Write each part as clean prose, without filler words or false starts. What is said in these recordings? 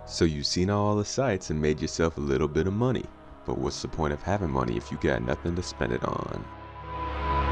So you've seen all the sites and made yourself a little bit of money, but what's the point of having money if you got nothing to spend it on?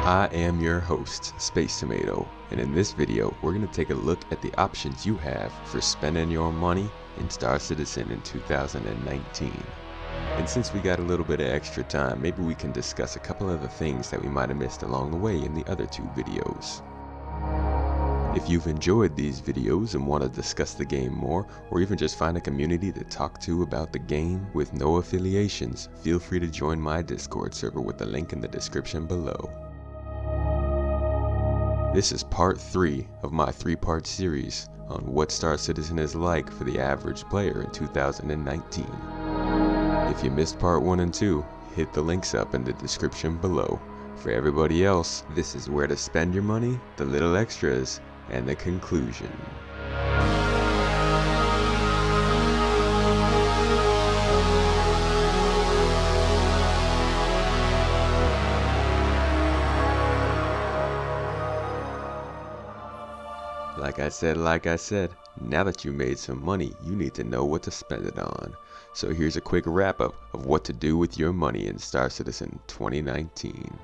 I am your host, Space Tomato, and in this video we're going to take a look at the options you have for spending your money in Star Citizen in 2019. And since we got a little bit of extra time, maybe we can discuss a couple of the things that we might have missed along the way in the other two videos. If you've enjoyed these videos and want to discuss the game more, or even just find a community to talk to about the game with no affiliations, feel free to join my Discord server with the link in the description below. This is part 3 of my 3-part series on what Star Citizen is like for the average player in 2019. If you missed part 1 and 2, hit the links up in the description below. For everybody else, this is where to spend your money, the little extras, and the conclusion. Like I said, now that you made some money, you need to know what to spend it on. So here's a quick wrap up of what to do with your money in Star Citizen 2019.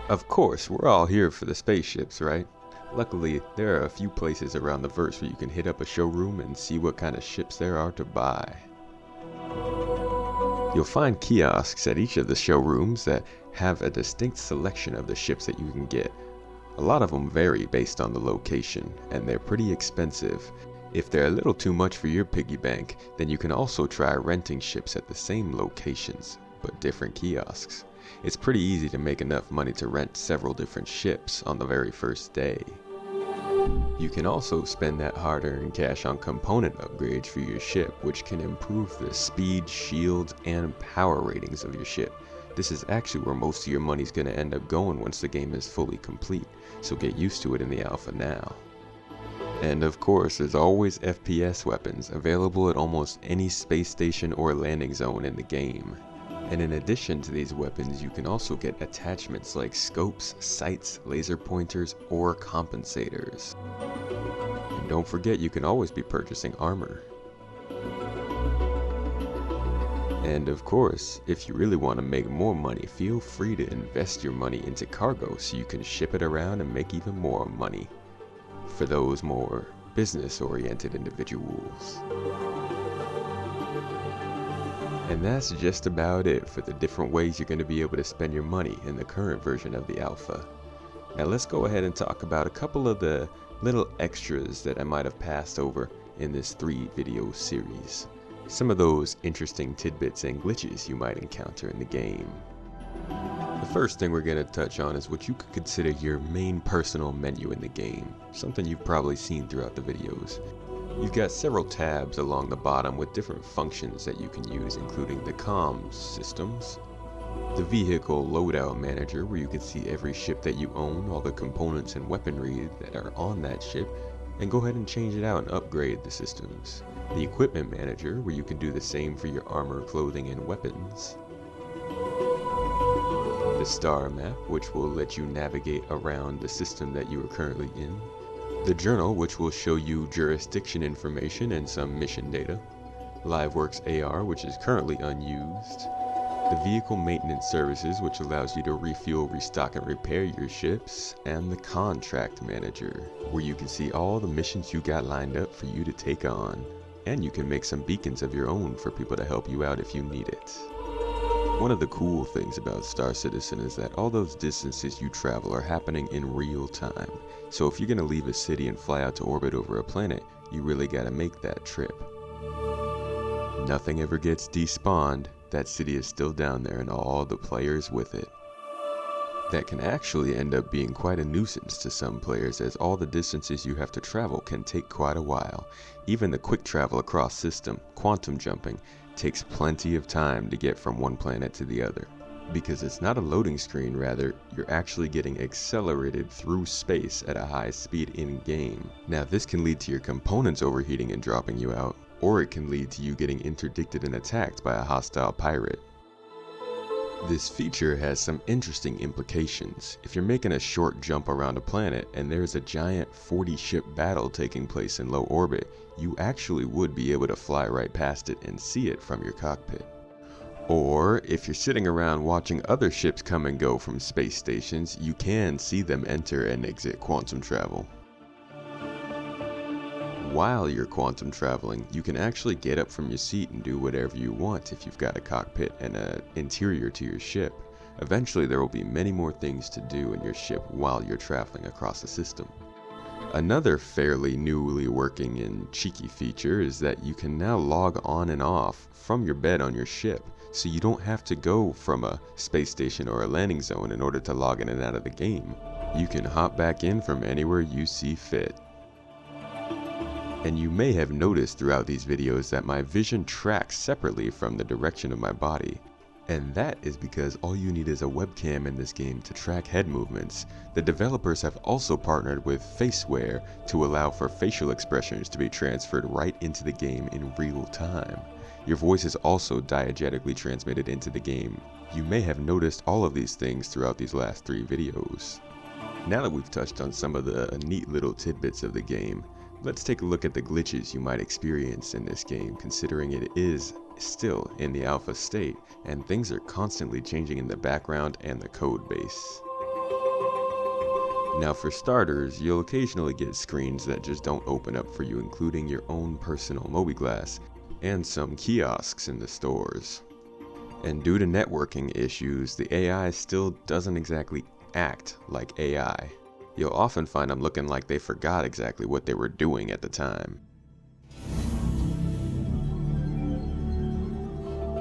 Of course, we're all here for the spaceships, right? Luckily, there are a few places around the verse where you can hit up a showroom and see what kind of ships there are to buy. You'll find kiosks at each of the showrooms that have a distinct selection of the ships that you can get. A lot of them vary based on the location, and they're pretty expensive. If they're a little too much for your piggy bank, then you can also try renting ships at the same locations, but different kiosks. It's pretty easy to make enough money to rent several different ships on the very first day. You can also spend that hard-earned cash on component upgrades for your ship, which can improve the speed, shields, and power ratings of your ship. This is actually where most of your money's going to end up going once the game is fully complete, so get used to it in the alpha now. And of course, there's always FPS weapons available at almost any space station or landing zone in the game. And in addition to these weapons, you can also get attachments like scopes, sights, laser pointers, or compensators. And don't forget, you can always be purchasing armor. And of course, if you really want to make more money, feel free to invest your money into cargo so you can ship it around and make even more money for those more business-oriented individuals. And that's just about it for the different ways you're going to be able to spend your money in the current version of the alpha. Now let's go ahead and talk about a couple of the little extras that I might have passed over in this 3-video series. Some of those interesting tidbits and glitches you might encounter in the game. The first thing we're going to touch on is what you could consider your main personal menu in the game, something you've probably seen throughout the videos. You've got several tabs along the bottom with different functions that you can use, including the comms systems, the vehicle loadout manager where you can see every ship that you own, all the components and weaponry that are on that ship, and go ahead and change it out and upgrade the systems. The equipment manager where you can do the same for your armor, clothing, and weapons. The star map, which will let you navigate around the system that you are currently in. The journal, which will show you jurisdiction information and some mission data. LiveWorks AR, which is currently unused. The vehicle maintenance services, which allows you to refuel, restock, and repair your ships. And the contract manager, where you can see all the missions you got lined up for you to take on. And you can make some beacons of your own for people to help you out if you need it. One of the cool things about Star Citizen is that all those distances you travel are happening in real time. So if you're going to leave a city and fly out to orbit over a planet, you really got to make that trip. Nothing ever gets despawned. That city is still down there and all the players with it. That can actually end up being quite a nuisance to some players, as all the distances you have to travel can take quite a while. Even the quick travel across system, quantum jumping, takes plenty of time to get from one planet to the other. Because it's not a loading screen, rather, you're actually getting accelerated through space at a high speed in-game. Now this can lead to your components overheating and dropping you out, or it can lead to you getting interdicted and attacked by a hostile pirate. This feature has some interesting implications. If you're making a short jump around a planet and there's a giant 40-ship battle taking place in low orbit, you actually would be able to fly right past it and see it from your cockpit. Or, if you're sitting around watching other ships come and go from space stations, you can see them enter and exit quantum travel. While you're quantum traveling, you can actually get up from your seat and do whatever you want if you've got a cockpit and an interior to your ship. Eventually there will be many more things to do in your ship while you're traveling across the system. Another fairly newly working and cheeky feature is that you can now log on and off from your bed on your ship, so you don't have to go from a space station or a landing zone in order to log in and out of the game. You can hop back in from anywhere you see fit. And you may have noticed throughout these videos that my vision tracks separately from the direction of my body. And that is because all you need is a webcam in this game to track head movements. The developers have also partnered with Faceware to allow for facial expressions to be transferred right into the game in real time. Your voice is also diegetically transmitted into the game. You may have noticed all of these things throughout these last 3 videos. Now that we've touched on some of the neat little tidbits of the game, let's take a look at the glitches you might experience in this game, considering it is still in the alpha state and things are constantly changing in the background and the code base. Now for starters, you'll occasionally get screens that just don't open up for you, including your own personal mobi-glass and some kiosks in the stores. And due to networking issues, the AI still doesn't exactly act like AI. You'll often find them looking like they forgot exactly what they were doing at the time.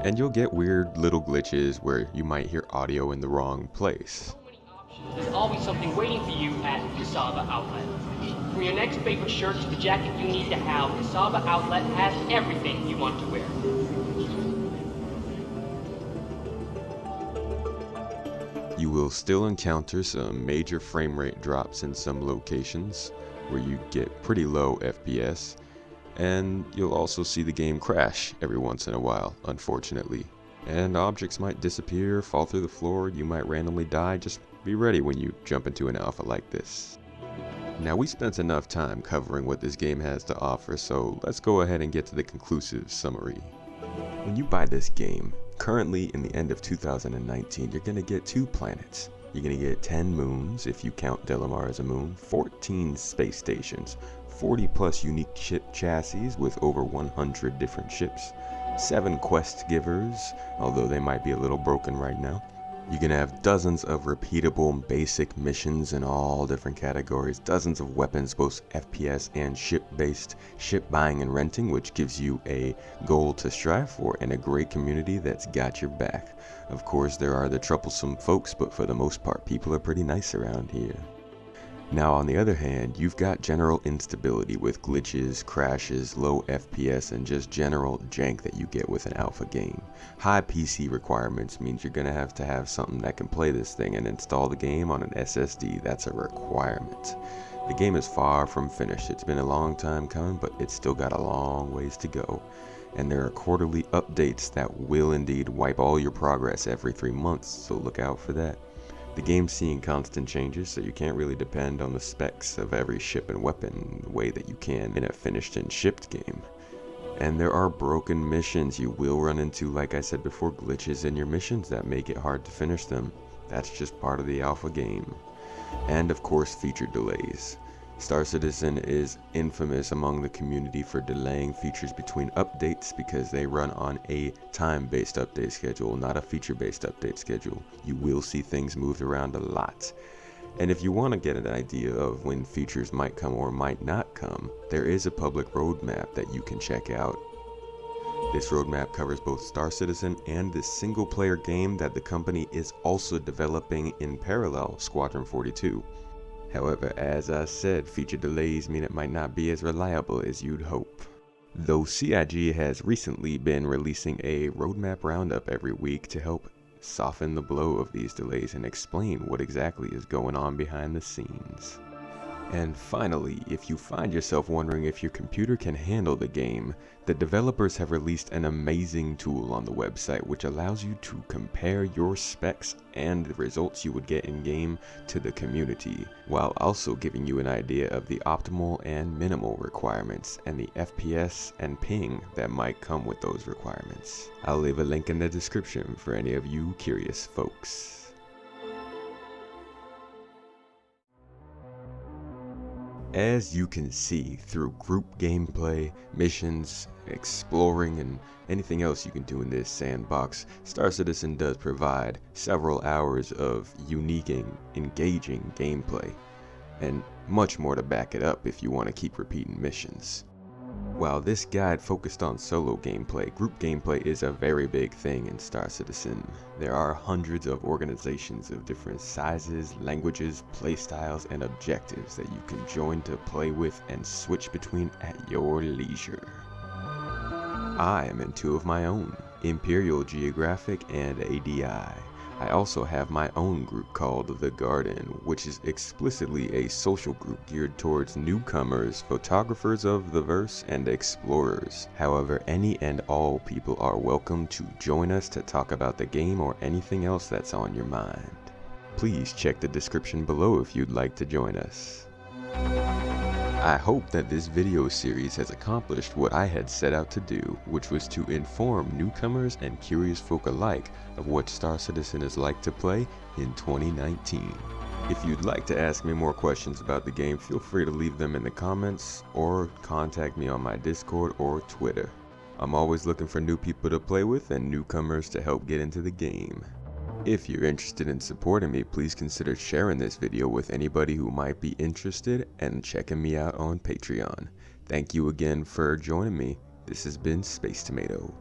And you'll get weird little glitches where you might hear audio in the wrong place. There's always something waiting for you at the Saba outlet. From your next favorite shirt to the jacket you need to have, the Saba outlet has everything you want to wear. You will still encounter some major frame rate drops in some locations where you get pretty low FPS, and you'll also see the game crash every once in a while, unfortunately. And objects might disappear, fall through the floor, you might randomly die. Just be ready when you jump into an alpha like this. Now we spent enough time covering what this game has to offer, so let's go ahead and get to the conclusive summary. When you buy this game, currently in the end of 2019, you're going to get 2 planets. You're going to get 10 moons if you count Delamar as a moon, 14 space stations, 40 plus unique ship chassis with over 100 different ships, 7 quest givers, although they might be a little broken right now. You're going to have dozens of repeatable basic missions in all different categories, dozens of weapons, both FPS and ship-based, ship buying and renting, which gives you a goal to strive for, and a great community that's got your back. Of course, there are the troublesome folks, but for the most part, people are pretty nice around here. Now on the other hand, you've got general instability with glitches, crashes, low FPS, and just general jank that you get with an alpha game. High PC requirements means you're going to have something that can play this thing, and install the game on an SSD. That's a requirement. The game is far from finished. It's been a long time coming, but it's still got a long ways to go. And there are quarterly updates that will indeed wipe all your progress every 3 months, so look out for that. The game's seeing constant changes, so you can't really depend on the specs of every ship and weapon the way that you can in a finished and shipped game. And there are broken missions. You will run into, like I said before, glitches in your missions that make it hard to finish them. That's just part of the alpha game. And of course, feature delays. Star Citizen is infamous among the community for delaying features between updates because they run on a time-based update schedule, not a feature-based update schedule. You will see things moved around a lot. And if you want to get an idea of when features might come or might not come, there is a public roadmap that you can check out. This roadmap covers both Star Citizen and the single-player game that the company is also developing in parallel, Squadron 42. However, as I said, feature delays mean it might not be as reliable as you'd hope. Though CIG has recently been releasing a roadmap roundup every week to help soften the blow of these delays and explain what exactly is going on behind the scenes. And finally, if you find yourself wondering if your computer can handle the game, the developers have released an amazing tool on the website which allows you to compare your specs and the results you would get in-game to the community, while also giving you an idea of the optimal and minimal requirements and the FPS and ping that might come with those requirements. I'll leave a link in the description for any of you curious folks. As you can see through group gameplay, missions, exploring, and anything else you can do in this sandbox, Star Citizen does provide several hours of unique and engaging gameplay, and much more to back it up if you want to keep repeating missions. While this guide focused on solo gameplay, group gameplay is a very big thing in Star Citizen. There are hundreds of organizations of different sizes, languages, playstyles, and objectives that you can join to play with and switch between at your leisure. I am in two of my own, Imperial Geographic and ADI. I also have my own group called The Garden, which is explicitly a social group geared towards newcomers, photographers of the verse, and explorers. However, any and all people are welcome to join us to talk about the game or anything else that's on your mind. Please check the description below if you'd like to join us. I hope that this video series has accomplished what I had set out to do, which was to inform newcomers and curious folk alike of what Star Citizen is like to play in 2019. If you'd like to ask me more questions about the game, feel free to leave them in the comments or contact me on my Discord or Twitter. I'm always looking for new people to play with and newcomers to help get into the game. If you're interested in supporting me, please consider sharing this video with anybody who might be interested and checking me out on Patreon. Thank you again for joining me. This has been Space Tomato.